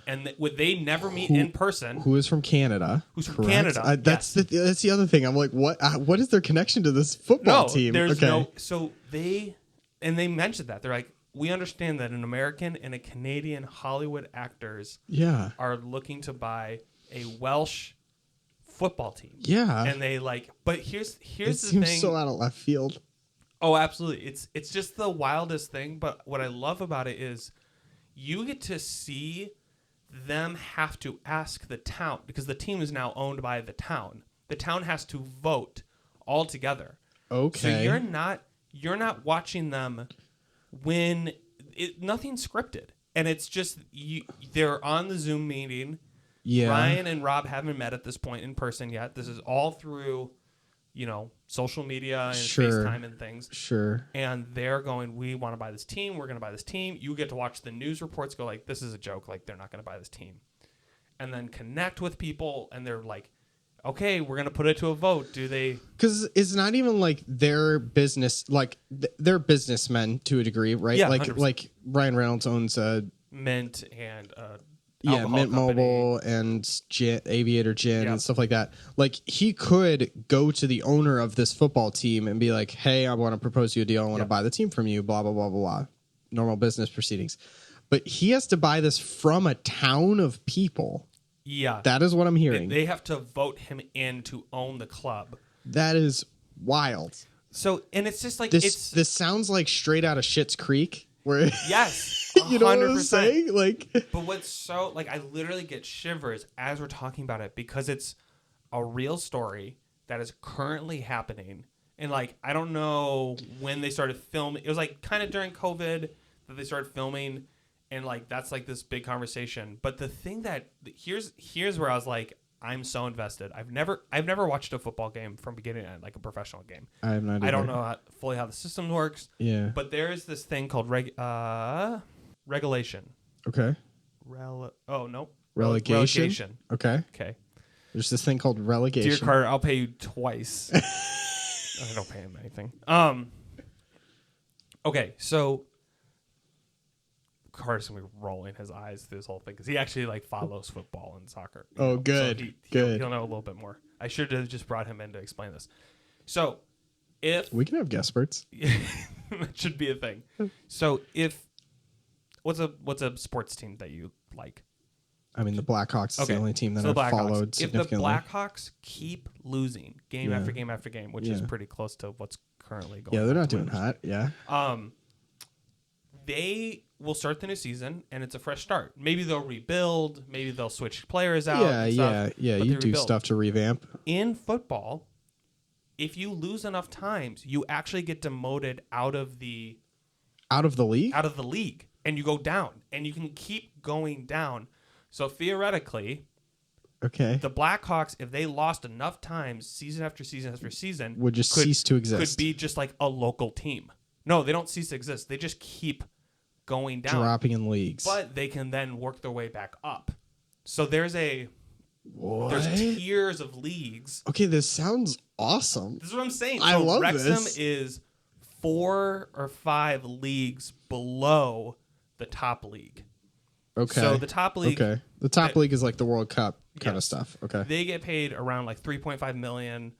S1: and they never meet in person.
S2: Who is from Canada?
S1: Who's from Canada?
S2: That's the other thing. I'm like, what is their connection to this football team?
S1: There's so they mentioned that. They're like, we understand that an American and a Canadian Hollywood actors are looking to buy a Welsh football team.
S2: Yeah.
S1: And they but here's the thing.
S2: It seems so out of left field.
S1: Oh, absolutely. It's just the wildest thing, but what I love about it is you get to see them have to ask the town, because the team is now owned by the town. The town has to vote all together.
S2: Okay.
S1: So you're not watching them when nothing's scripted. And it's just they're on the Zoom meeting. Yeah. Ryan and Rob haven't met at this point in person yet. This is all through social media and FaceTime and things.
S2: Sure.
S1: And they're going, we want to buy this team. We're going to buy this team. You get to watch the news reports go like, this is a joke. Like, they're not going to buy this team. And then connect with people. And they're like, okay, we're going to put it to a vote. Do they?
S2: Because it's not even like their business. Like, they're businessmen to a degree, right?
S1: Yeah,
S2: like
S1: 100%.
S2: Like Ryan Reynolds owns a
S1: Mint and
S2: Mint
S1: company.
S2: Mobile and Aviator Gin and stuff like that. Like, he could go to the owner of this football team and be like, hey, I want to propose you a deal. I want to buy the team from you, blah, blah, blah, blah, blah. Normal business proceedings. But he has to buy this from a town of people.
S1: Yeah.
S2: That is what I'm hearing.
S1: They have to vote him in to own the club.
S2: That is wild.
S1: So, and it's just like...
S2: This sounds like straight out of Schitt's Creek. Where
S1: yes, 100%.
S2: You know what I'm saying? Like,
S1: but what's so I literally get shivers as we're talking about it, because it's a real story that is currently happening, And like, I don't know when they started filming. It was like kind of during COVID that they started filming, and like that's like this big conversation. But the thing that here's where I was like, I'm so invested. I've never watched a football game from beginning to end, like a professional game.
S2: I have not.
S1: I don't know fully how the system works.
S2: Yeah.
S1: But there is this thing called regulation.
S2: Okay.
S1: Relegation.
S2: Okay.
S1: Okay.
S2: There's this thing called relegation.
S1: Dear Carter, I'll pay you twice. I don't pay him anything. Okay, so Carter's gonna be rolling his eyes through this whole thing because he actually like follows football and soccer.
S2: Oh, good,
S1: so
S2: good.
S1: He'll know a little bit more. I should have just brought him in to explain this. So, if
S2: we can have guest experts,
S1: it should be a thing. So, what's a sports team that you like?
S2: I mean, the Blackhawks is the only team that I've followed significantly.
S1: If the Blackhawks keep losing game after game after game, which is pretty close to what's currently going on.
S2: Yeah, they're not doing hot. Yeah.
S1: They will start the new season, and it's a fresh start. Maybe they'll rebuild. Maybe they'll switch players out.
S2: Yeah. You do stuff to revamp.
S1: In football, if you lose enough times, you actually get demoted out of the league, and you go down, and you can keep going down. So theoretically, the Blackhawks, if they lost enough times, season after season after season,
S2: would just cease to exist.
S1: Could be just like a local team. No, they don't cease to exist. They just keep going down,
S2: dropping in leagues.
S1: But they can then work their way back up. So there's tiers of leagues.
S2: Okay, this sounds awesome.
S1: This is what I'm saying.
S2: I love
S1: Wrexham
S2: this.
S1: is 4 or 5 leagues below the top league.
S2: Okay.
S1: So the top league.
S2: Okay. The top league is like the World Cup kind of stuff. Okay.
S1: They get paid around like $3.5 million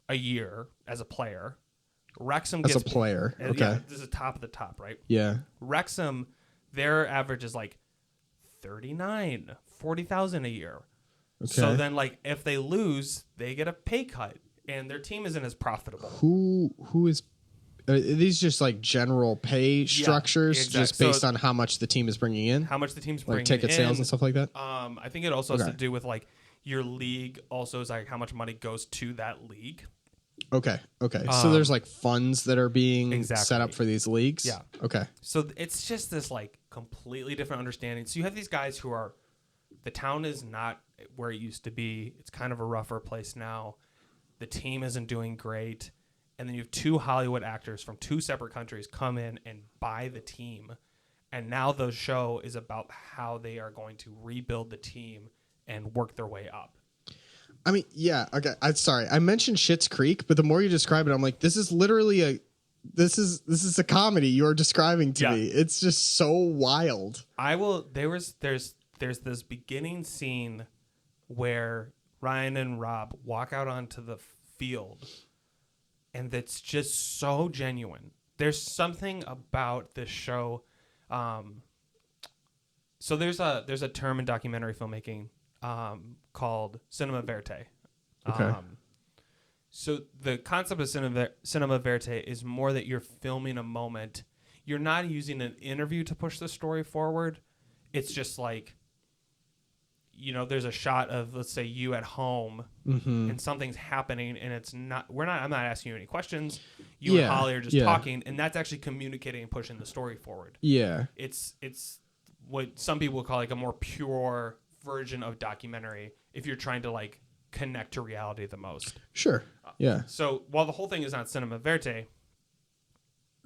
S1: a year as a player. Wrexham
S2: as
S1: gets
S2: a player.
S1: paid,
S2: okay.
S1: Yeah, this is top of the top, right?
S2: Yeah.
S1: Wrexham, their average is like 40,000 a year. Okay. So then, like, if they lose, they get a pay cut, and their team isn't as profitable.
S2: Who is? Are these just like general pay structures, just based on how much the team is bringing in?
S1: How much the team's bringing in.
S2: Like ticket sales and stuff like that?
S1: I think it also has to do with, like, your league also is, like, how much money goes to that league.
S2: Okay. So there's, like, funds that are being set up for these leagues?
S1: Yeah.
S2: Okay.
S1: So it's just this, like, completely different understanding. So you have these guys who are, the town is not where it used to be. It's kind of a rougher place now. The team isn't doing great. And then you have 2 Hollywood actors from 2 separate countries come in and buy the team. And now the show is about how they are going to rebuild the team and work their way up.
S2: I mean, yeah. Okay. I'm sorry. I mentioned Schitt's Creek, but the more you describe it, I'm like, this is literally this is a comedy you're describing to me. It's just so wild.
S1: There's this beginning scene where Ryan and Rob walk out onto the field, and it's just so genuine. There's something about this show. So there's a term in documentary filmmaking called cinema verite.
S2: Okay.
S1: So the concept of cinema verite is more that you're filming a moment. You're not using an interview to push the story forward. It's just like, you know, there's a shot of, let's say, you at home and something's happening, and I'm not asking you any questions. You and Holly are just talking, and that's actually communicating and pushing the story forward.
S2: Yeah.
S1: It's what some people would call like a more pure version of documentary if you're trying to like connect to reality the most.
S2: Sure. Yeah.
S1: So while the whole thing is not cinema verite,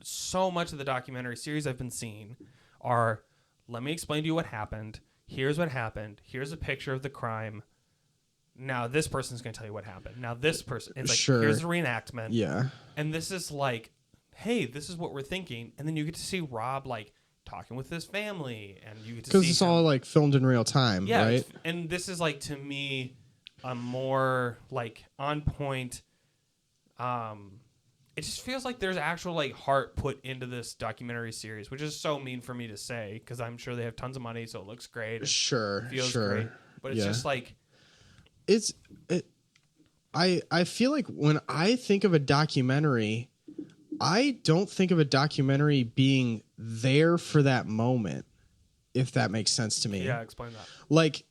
S1: so much of the documentary series I've been seeing are, let me explain to you what happened. Here's what happened. Here's a picture of the crime. Now this person's going to tell you what happened. Now this person, it's like, here's the reenactment.
S2: Yeah.
S1: And this is like, hey, this is what we're thinking. And then you get to see Rob like talking with his family, and you get to see,
S2: because it's all like filmed in real time, right?
S1: And this is like, to me, a more like on point. It just feels like there's actual like heart put into this documentary series, which is so mean for me to say because I'm sure they have tons of money, so it looks great.
S2: Sure,
S1: feels great, but it's just like
S2: I feel like when I think of a documentary, I don't think of a documentary being there for that moment, if that makes sense to me.
S1: Yeah, explain that.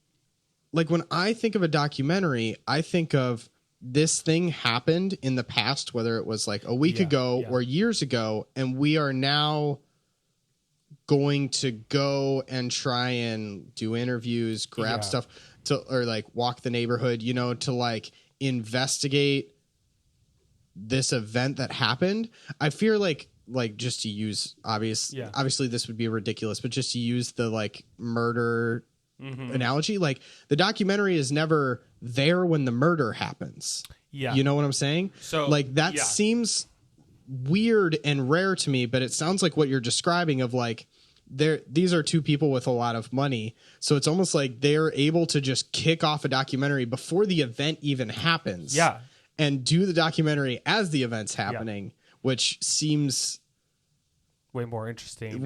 S2: Like when I think of a documentary, I think of this thing happened in the past, whether it was like a week ago or years ago, and we are now going to go and try and do interviews, grab stuff or like walk the neighborhood, to like investigate this event that happened. I fear like just to use obviously this would be ridiculous, but just to use the like murder analogy, like the documentary is never there when the murder happens. Yeah. You know what I'm saying? So like that seems weird and rare to me, but it sounds like what you're describing of like these are two people with a lot of money. So it's almost like they're able to just kick off a documentary before the event even happens. Yeah. And do the documentary as the event's happening, which seems
S1: way more interesting,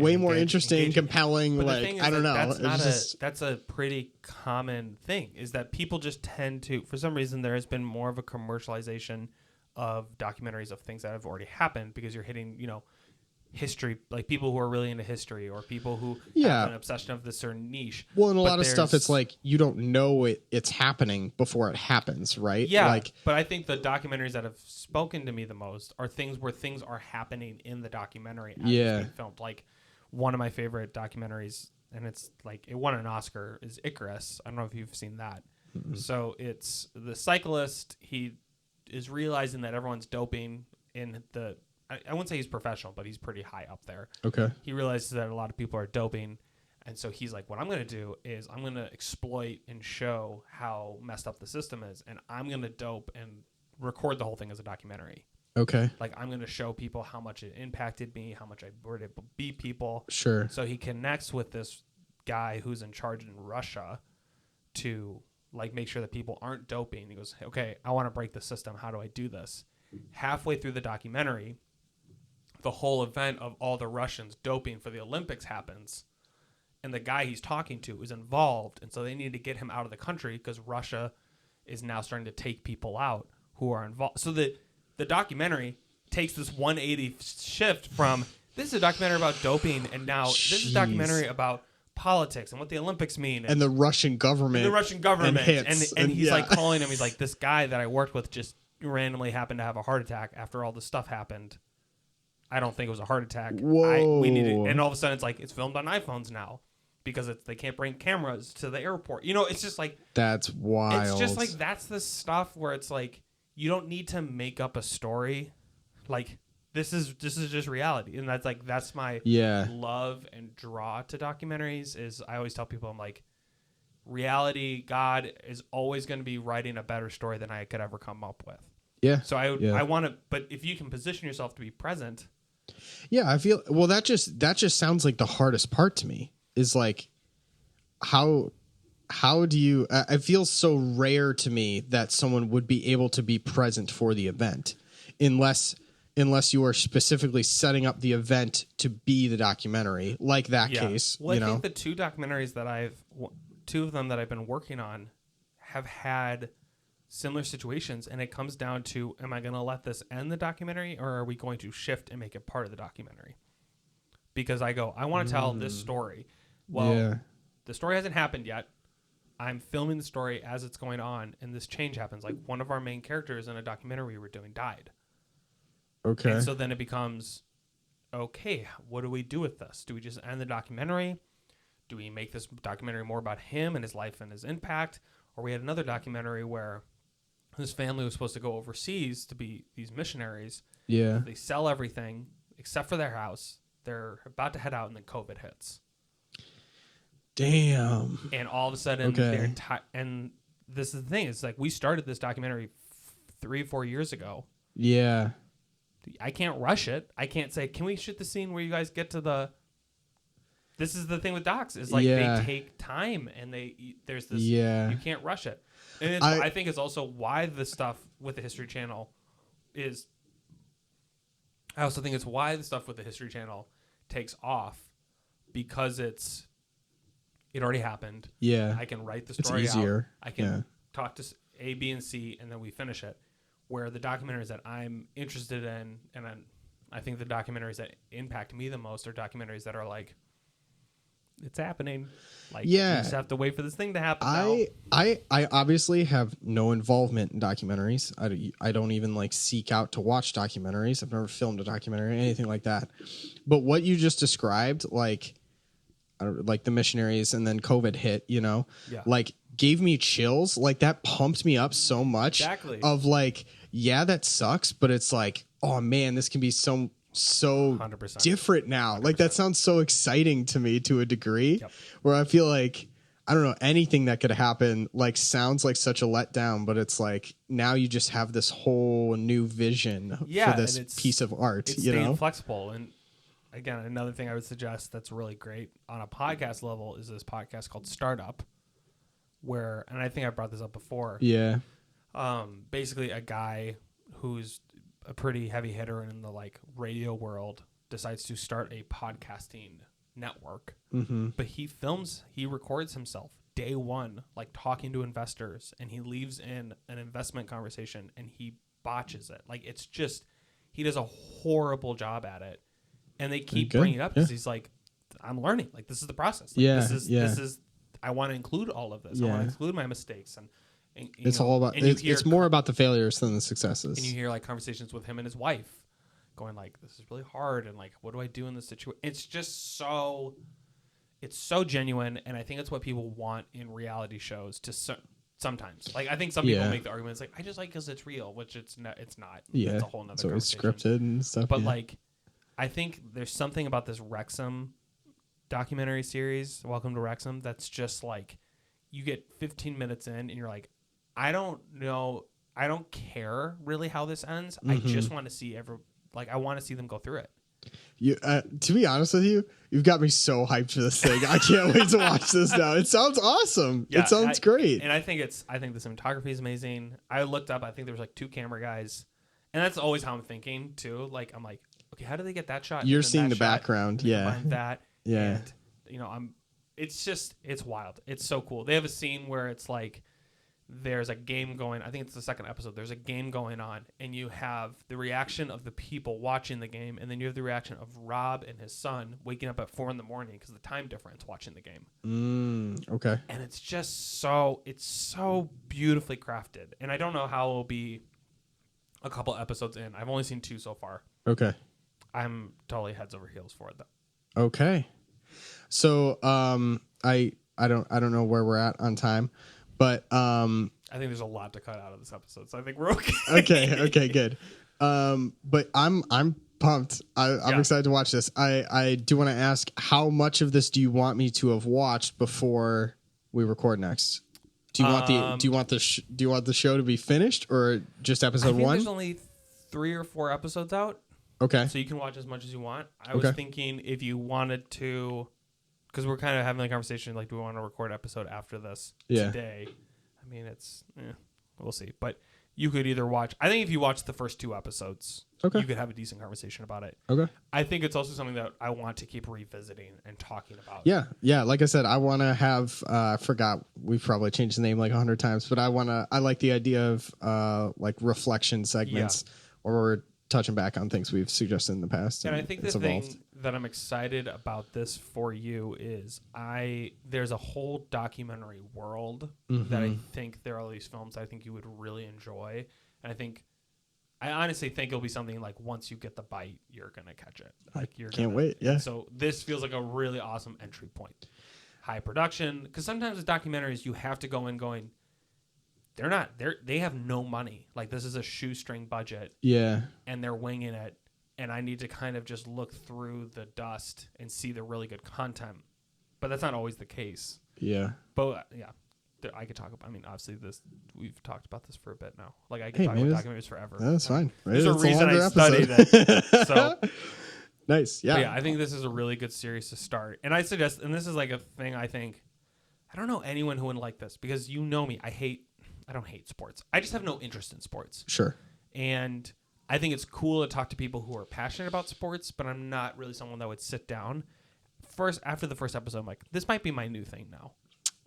S2: compelling. Like, I don't know.
S1: That's a pretty common thing, is that people just tend to, for some reason, there has been more of a commercialization of documentaries of things that have already happened, because you're hitting, history, like people who are really into history, or people who have an obsession of this certain niche.
S2: Well, and a lot of stuff, it's like you don't know it's happening before it happens, right?
S1: Yeah,
S2: like,
S1: but I think the documentaries that have spoken to me the most are things where things are happening in the documentary as it's being filmed. Like one of my favorite documentaries, and it's like it won an Oscar, is Icarus. I don't know if you've seen that. Mm-hmm. So it's the cyclist. He is realizing that everyone's doping in the. I wouldn't say he's professional, but he's pretty high up there. Okay. He realizes that a lot of people are doping. And so he's like, what I'm going to do is I'm going to exploit and show how messed up the system is. And I'm going to dope and record the whole thing as a documentary. Okay. Like I'm going to show people how much it impacted me, how much I were able to beat people. Sure. So he connects with this guy who's in charge in Russia to like make sure that people aren't doping. He goes, okay, I want to break the system. How do I do this? Halfway through the documentary, the whole event of all the Russians doping for the Olympics happens, and the guy he's talking to is involved, and so they need to get him out of the country because Russia is now starting to take people out who are involved. So the documentary takes this 180 shift from this is a documentary about doping, and now this is a documentary about politics and what the Olympics mean,
S2: and the Russian government,
S1: and he's like calling him. He's like, this guy that I worked with just randomly happened to have a heart attack after all this stuff happened. I don't think it was a heart attack.
S2: Whoa.
S1: And all of a sudden it's like it's filmed on iPhones now because they can't bring cameras to the airport. It's just like
S2: that's wild.
S1: It's just like that's the stuff where it's like you don't need to make up a story. Like this is just reality, and that's my love and draw to documentaries. Is I always tell people, I'm like, reality, God is always going to be writing a better story than I could ever come up with. Yeah. So I want to, but if you can position yourself to be present.
S2: Yeah, I feel that just sounds like the hardest part to me is like how do you I feel so rare to me that someone would be able to be present for the event unless you are specifically setting up the event to be the documentary, like that case.
S1: Well, I think the two documentaries two of them that I've been working on have had similar situations, and it comes down to, am I going to let this end the documentary, or are we going to shift and make it part of the documentary? Because I want to tell this story. Well, the story hasn't happened yet. I'm filming the story as it's going on, and this change happens. Like one of our main characters in a documentary we were doing died. Okay. And so then it becomes, okay, what do we do with this? Do we just end the documentary? Do we make this documentary more about him and his life and his impact? Or we had another documentary where this family was supposed to go overseas to be these missionaries. Yeah. They sell everything except for their house. They're about to head out, and then COVID hits.
S2: Damn.
S1: And all of a sudden, they're and this is the thing. It's like we started this documentary 3 or 4 years ago. Yeah. I can't rush it. I can't say, can we shoot the scene where you guys get to the... This is the thing with docs. Is like they take time, and there's this... You can't rush it. And I think it's also why the stuff with the History Channel is... I also think it's why the stuff with the History Channel takes off, because it already happened. Yeah. I can write the story
S2: it's easier.
S1: out. I can talk to A, B, and C, and then we finish it. Where the documentaries that I'm interested in, and I think the documentaries that impact me the most are documentaries that are like it's happening. Like,
S2: Yeah.
S1: you just have to wait for this thing to happen now.
S2: I obviously have no involvement in documentaries. I don't even like seek out to watch documentaries. I've never filmed a documentary or anything like that. But what you just described, like the missionaries and then COVID hit,
S1: Yeah.
S2: like gave me chills. Like that pumped me up so much.
S1: Exactly.
S2: Of like, yeah, that sucks, but it's like, oh man, this can be so
S1: 100%.
S2: different now.
S1: 100%.
S2: Like that sounds so exciting to me to a degree.
S1: Yep.
S2: Where I feel like, I don't know, anything that could happen like sounds like such a letdown, but it's like now you just have this whole new vision for this piece of art.
S1: It's staying flexible. And again, another thing I would suggest that's really great on a podcast level is this podcast called Startup, where, and I think I brought this up before.
S2: Yeah.
S1: Basically a guy who's a pretty heavy hitter in the like radio world decides to start a podcasting network.
S2: Mm-hmm.
S1: But he records himself day one, like talking to investors, and he leaves in an investment conversation and he botches it. Like, it's just, he does a horrible job at it. And they keep bringing it up because he's like, I'm learning. Like, this is the process. Like, this is, I want to include all of this. I want to include my mistakes. And
S2: it's all about, it's more about the failures than the successes.
S1: And you hear like conversations with him and his wife going like, this is really hard. And like, what do I do in this situation? It's just it's so genuine. And I think it's what people want in reality shows sometimes. Like, I think some people make the argument, it's like, I just like because it's real, which it's not.
S2: Yeah.
S1: It's a whole nother
S2: conversation. It's scripted and stuff.
S1: But like, I think there's something about this Wrexham documentary series, Welcome to Wrexham, that's just like, you get 15 minutes in and you're like, I don't know. I don't care really how this ends. Mm-hmm. I just want to see I want to see them go through it.
S2: You, to be honest with you, you've got me so hyped for this thing. I can't wait to watch this now. It sounds awesome. Yeah, it sounds great.
S1: And I think the cinematography is amazing. I looked up, I think there was like 2 camera guys. And that's always how I'm thinking too. Like, I'm like, okay, how do they get that shot?
S2: You're seeing the background. Yeah.
S1: That.
S2: Yeah.
S1: And, it's wild. It's so cool. They have a scene where it's like, there's a game going, I think it's the second episode, there's a game going on, and you have the reaction of the people watching the game, and then you have the reaction of Rob and his son waking up at 4 a.m. because of the time difference watching the game.
S2: Okay.
S1: And it's just so beautifully crafted. And I don't know how it'll be a couple episodes in. I've only seen 2 so far.
S2: Okay.
S1: I'm totally heads over heels for it though.
S2: Okay. So I don't know where we're at on time. But I
S1: think there's a lot to cut out of this episode, so I think we're okay.
S2: Okay, good. But I'm pumped. I'm excited to watch this. I do want to ask, how much of this do you want me to have watched before we record next? Do you want the show to be finished or just episode 1?
S1: There's only 3 or 4 episodes out.
S2: Okay.
S1: So you can watch as much as you want. I was thinking if you wanted to, because we're kind of having a conversation, like, do we want to record an episode after this today? I mean, we'll see. But you could either watch, I think if you watch the first 2 episodes, you could have a decent conversation about it.
S2: Okay.
S1: I think it's also something that I want to keep revisiting and talking about.
S2: Yeah. Like I said, I want to have, I forgot, we've probably changed the name like 100 times, but I like the idea of like reflection segments where we're touching back on things we've suggested in the past.
S1: And I think the thing that I'm excited about this for you is there's a whole documentary world that I think there are all these films I think you would really enjoy. And I honestly think it'll be something like once you get the bite, you're going to catch it. Like
S2: can't wait. Yeah.
S1: So this feels like a really awesome entry point. High production. Because sometimes with documentaries, you have to go in going, they have no money. Like, this is a shoestring budget.
S2: Yeah.
S1: And they're winging it. And I need to kind of just look through the dust and see the really good content. But that's not always the case.
S2: Yeah.
S1: But I could talk about, obviously we've talked about this for a bit now. Like, I could talk about documentaries forever.
S2: That's fine.
S1: There's a reason I studied it. So
S2: nice. Yeah.
S1: Yeah, I think this is a really good series to start. And I suggest, and this is like a thing I don't know anyone who wouldn't like this, because you know me, I don't hate sports. I just have no interest in sports.
S2: Sure.
S1: And I think it's cool to talk to people who are passionate about sports, but I'm not really someone that would sit down. After the first episode, I'm like, this might be my new thing now.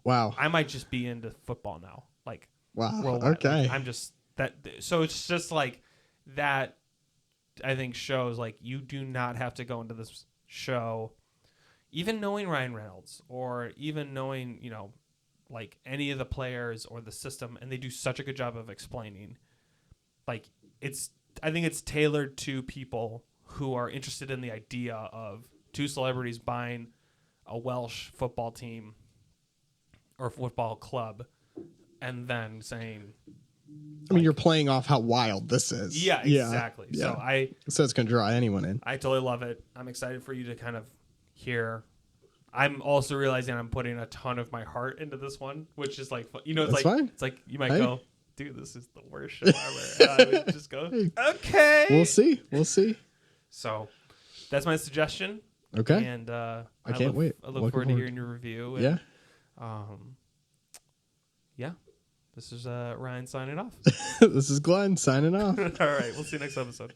S2: Wow.
S1: I might just be into football now. Like,
S2: wow.
S1: Worldwide.
S2: Okay.
S1: Like, I'm just that. So it's just like that, I think shows like you do not have to go into this show. even knowing Ryan Reynolds or even knowing, like any of the players or the system, and they do such a good job of explaining. Like I think it's tailored to people who are interested in the idea of two celebrities buying a Welsh football team or football club and then saying,
S2: I mean, you're playing off how wild this is.
S1: Yeah, exactly.
S2: Yeah. So it's going to draw anyone in.
S1: I totally love it. I'm excited for you to kind of hear. I'm also realizing I'm putting a ton of my heart into this one, which is like,
S2: That's fine.
S1: It's like you might go, dude, this is the worst show ever. And I would just go, okay.
S2: We'll see.
S1: So that's my suggestion.
S2: Okay.
S1: And
S2: I can't wait.
S1: I look forward to hearing your review. And,
S2: yeah.
S1: Yeah. This is Ryan signing off.
S2: This is Glenn signing off.
S1: All right. We'll see you next episode.